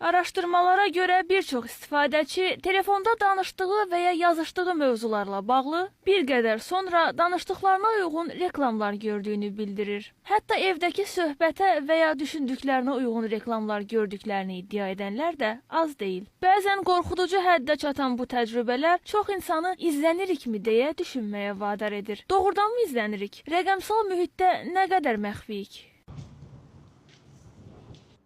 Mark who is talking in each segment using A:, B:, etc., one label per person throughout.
A: Araşdırmalara görə bir çox istifadəçi telefonda danışdığı və ya yazışdığı mövzularla bağlı bir qədər sonra danışdıqlarına uyğun reklamlar gördüyünü bildirir. Hətta evdəki söhbətə və ya düşündüklərinə uyğun reklamlar gördüklərini iddia edənlər də az deyil. Bəzən qorxuducu həddə çatan bu təcrübələr çox insanı izlənirikmi deyə düşünməyə vadar edir. Doğrudanmı izlənirik? Rəqəmsal mühitdə nə qədər məxfiyik?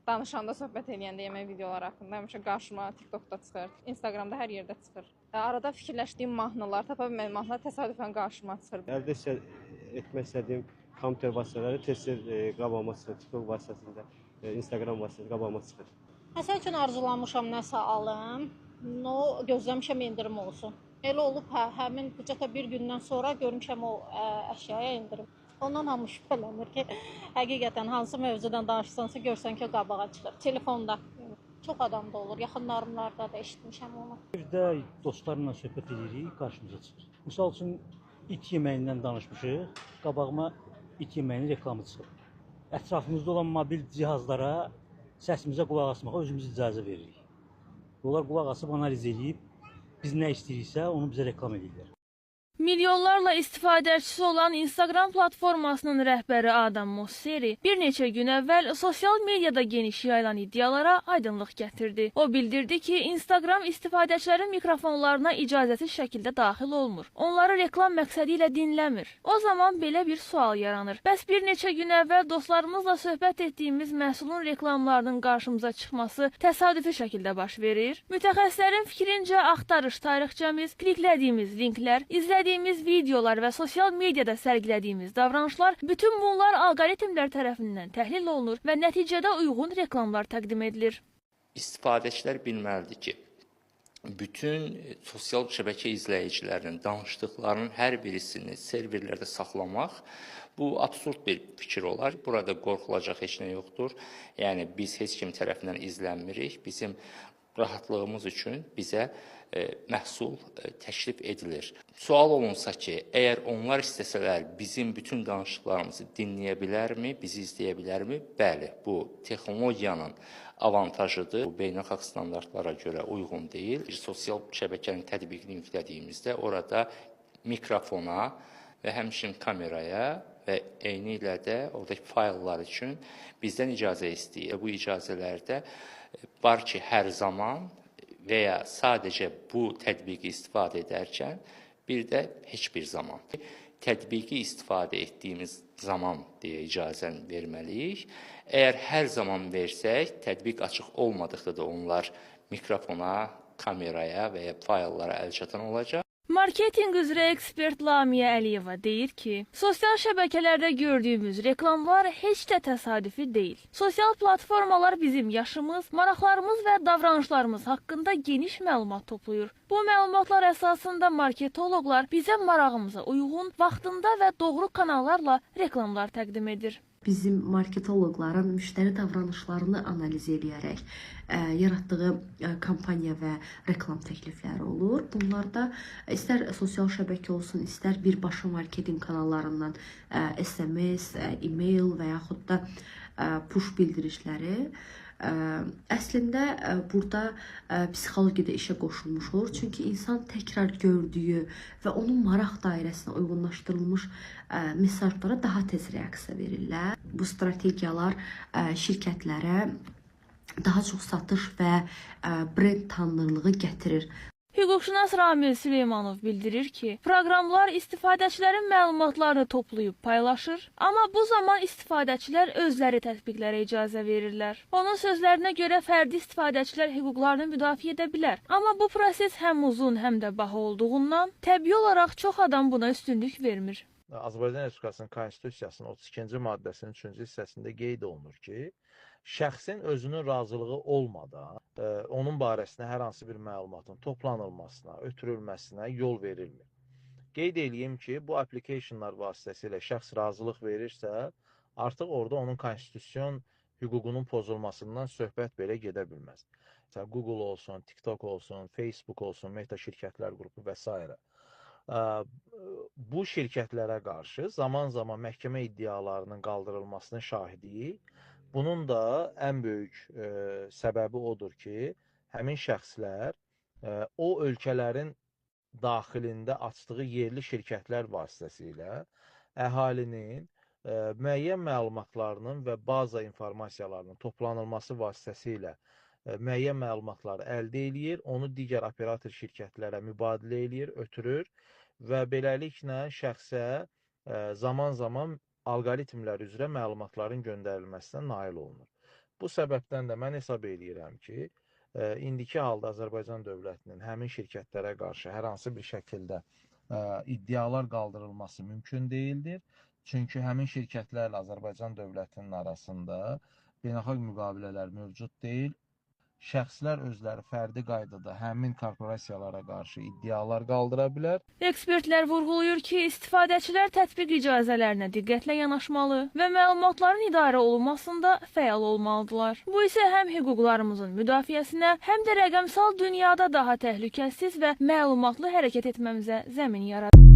B: Danışanda, söhbət eləyəndə yemək videoları haqqında həmişə qarşıma TikTokda çıxır, Instagramda hər yerdə çıxır. Arada fikirləşdiyim mahnılar, tapa bilmədiyim mahnılar təsadüfən qarşıma çıxır.
C: Əldə etmək istədiyim kompüter vasitələri tez-tez qabağıma çıxır, TikTok vasitəsində, Instagram vasitəsində qabağıma çıxır.
D: Məsəl üçün arzulanmışam nəsə alım, gözləmişəm endirim olsun. Elə olub həmin büdcətə bir gündən sonra görmüşəm o əşyaya endirim. Ondan hamı şübhələnir ki, həqiqətən hansı mövzudan danışsansa görsən ki, qabağa çıxır. Telefonda çox adamda olur, yaxınlarımlarda da eşitmişəm onu.
E: Evdə dostlarla söhbət edirik, qarşımıza çıxır. Misal üçün it yeməyindən danışmışıq, qabağıma it yeməyinin reklamı çıxır. Ətrafımızda olan mobil cihazlara səsimizə qulaq asmağa özümüz icazə veririk. Onlar qulaq asıb analiz edib, biz nə istəyiriksə onu bizə reklam edirlər.
A: Milyonlarla istifadəçisi olan Instagram platformasının rəhbəri Adam Mosseri bir neçə gün əvvəl sosial mediada geniş yayılan iddialara aydınlıq gətirdi. O bildirdi ki, Instagram istifadəçilərin mikrofonlarına icazəsiz şəkildə daxil olmur. Onları reklam məqsədi ilə dinləmir. O zaman belə bir sual yaranır. Bəs bir neçə gün əvvəl dostlarımızla söhbət etdiyimiz məhsulun reklamlarının qarşımıza çıxması təsadüfi şəkildə baş verir? Mütəxəssislərin fikrincə axtarış tarixçəmiz, kliklədiyimiz linklər, izlədiyimiz videolar və sosial mediada sərgilədiyimiz davranışlar, bütün bunlar alqoritmlər tərəfindən təhlil olunur və nəticədə uyğun reklamlar təqdim edilir.
F: İstifadəçilər bilməlidir ki, bütün sosial şəbəkə izləyicilərinin danışdıqlarının hər birisini serverlərdə saxlamaq bu absurd bir fikir olar. Burada qorxulacaq heç nə yoxdur. Yəni biz heç kim tərəfindən izlənmirik. Bizim rahatlığımız üçün bizə məhsul təklif edilir. Sual olunsa ki, əgər onlar istəsələr bizim bütün danışıqlarımızı dinləyə bilərmi, bizi izləyə bilərmi? Bəli, bu texnologiyanın avantajıdır. Bu beynəlxalq standartlara görə uyğun deyil. Bir sosial şəbəkənin tətbiqini yüklədiyimizdə orada mikrofona və həmçinin kameraya və eyni ilə də oradakı fayllar üçün bizdən icazə istəyir. Bu icazələrdə var ki, hər zaman və ya sadəcə bu tətbiqi istifadə edərkən, bir də heç bir zaman. Tətbiqi istifadə etdiyimiz zaman deyə icazəni verməliyik. Əgər hər zaman versək, tətbiq açıq olmadıqda da onlar mikrofona, kameraya və ya fayllara əlçatan olacaq.
A: Marketinq üzrə ekspert Lamiyə Əliyeva deyir ki, sosial şəbəkələrdə gördüyümüz reklamlar heç də təsadüfi deyil. Sosial platformalar bizim yaşımız, maraqlarımız və davranışlarımız haqqında geniş məlumat toplayır. Bu məlumatlar əsasında marketoloqlar bizə marağımıza uyğun, vaxtında və doğru kanallarla reklamlar təqdim edir.
G: Bizim marketoloqların müştəri davranışlarını analiz edərək yaratdığı kampaniya və reklam təklifləri olur. Bunlarda istər sosial şəbəkə olsun, istər birbaşa marketinq kanallarından SMS, e-mail və yaxud da push bildirişləri əslində burada psixologiyada işə qoşulmuş olur. Çünki insan təkrar gördüyü və onun maraq dairəsinə uyğunlaşdırılmış mesajlara daha tez reaksiya verirlər. Bu strategiyalar şirkətlərə daha çox satış və brend tanınırlığı gətirir.
A: Hüquqşünas Ramil Süleymanov bildirir ki, proqramlar istifadəçilərin məlumatlarını toplayıb paylaşır, amma bu zaman istifadəçilər özləri tətbiqlərə icazə verirlər. Onun sözlərinə görə fərdi istifadəçilər hüquqlarını müdafiə edə bilər, amma bu proses həm uzun, həm də baha olduğundan təbii olaraq çox adam buna üstünlük vermir.
H: Azərbaycan Respublikasının Konstitusiyasının 32-ci maddəsinin 3-cü hissəsində qeyd olunur ki, şəxsin özünün razılığı olmadan onun barəsində hər hansı bir məlumatın toplanılmasına, ötürülməsinə yol verilmir. Qeyd edeyim ki, bu applicationlar vasitəsilə şəxs razılıq verirsə, artıq orada onun konstitusyon hüququnun pozulmasından söhbət belə gedə bilməz. Məsələn, Google olsun, TikTok olsun, Facebook olsun, Meta şirkətlər qrupu və s. Bu şirkətlərə qarşı zaman-zaman məhkəmə iddialarının qaldırılmasının şahidiyik. Bunun da ən böyük səbəbi odur ki, həmin şəxslər o ölkələrin daxilində açdığı yerli şirkətlər vasitəsilə əhalinin müəyyən məlumatlarının və baza informasiyalarının toplanılması vasitəsilə müəyyən məlumatları əldə eləyir, onu digər operator şirkətlərə mübadilə eləyir, ötürür və beləliklə şəxsə zaman-zaman alqoritmlər üzrə məlumatların göndərilməsinə nail olunur. Bu səbəbdən də mən hesab edirəm ki, indiki halda Azərbaycan dövlətinin həmin şirkətlərə qarşı hər hansı bir şəkildə iddialar qaldırılması mümkün deyildir. Çünki həmin şirkətlərlə Azərbaycan dövlətinin arasında beynəlxalq müqavilələr mövcud deyil. Şəxslər özləri fərdi qaydada həmin korporasiyalara qarşı iddialar qaldıra bilər.
A: Ekspertlər vurğulayır ki, istifadəçilər tətbiq icazələrinə diqqətlə yanaşmalı və məlumatların idarə olunmasında fəal olmalıdırlar. Bu isə həm hüquqlarımızın müdafiəsinə, həm də rəqəmsal dünyada daha təhlükəsiz və məlumatlı hərəkət etməmizə zəmin yaradır.